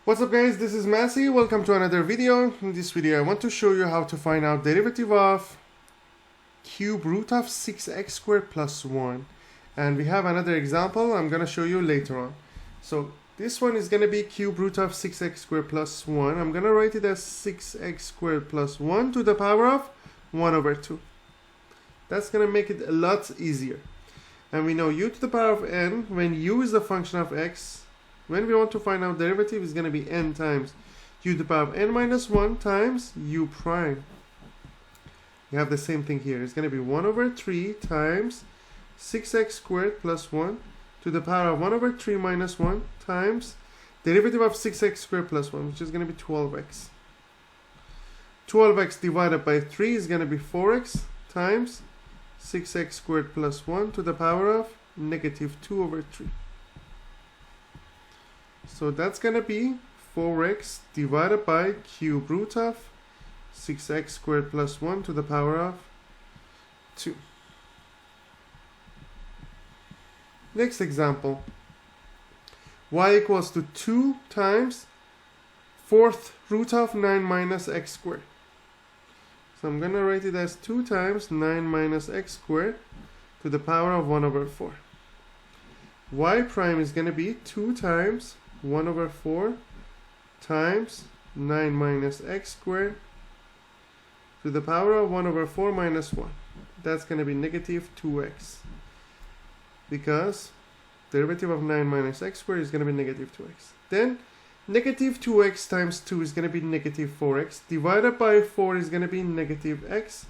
What's up guys, this is Massey. Welcome to another video. In this video I want to show you how to find out derivative of cube root of 6x squared plus 1. And we have another example I'm going to show you later on. So this one is going to be cube root of 6x squared plus 1. I'm going to write it as 6x squared plus 1 to the power of 1 over 2. That's going to make it a lot easier. And we know u to the power of n, when u is the function of x, when we want to find out derivative, is going to be n times u to the power of n minus 1 times u prime. You have the same thing here. It's going to be 1 over 3 times 6x squared plus 1 to the power of 1 over 3 minus 1 times derivative of 6x squared plus 1, which is going to be 12x. 12x divided by 3 is going to be 4x times 6x squared plus 1 to the power of negative 2 over 3. So that's going to be 4x divided by cube root of 6x squared plus 1 to the power of 2. Next example. Y equals to 2 times 4th root of 9 minus x squared. So I'm going to write it as 2 times 9 minus x squared to the power of 1 over 4. Y prime is going to be 2 times 1 over 4 times 9 minus x squared to the power of 1 over 4 minus 1. That's going to be negative 2x, because derivative of 9 minus x squared is going to be negative 2x. Then negative 2x times 2 is going to be negative 4x, divided by 4 is going to be negative x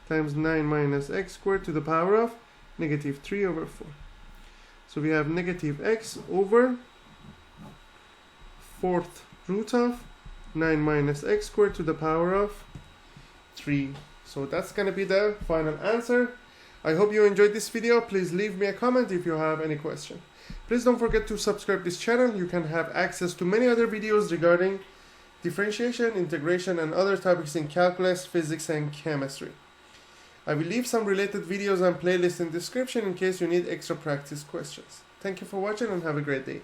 times 9 minus x squared to the power of negative 3 over 4. So we have negative x over 4th root of 9 minus x squared to the power of 3. So that's going to be the final answer. I hope you enjoyed this video. Please leave me a comment if you have any question. Please don't forget to subscribe to this channel. You can have access to many other videos regarding differentiation, integration, and other topics in calculus, physics, and chemistry. I will leave some related videos and playlists in the description in case you need extra practice questions. Thank you for watching and have a great day.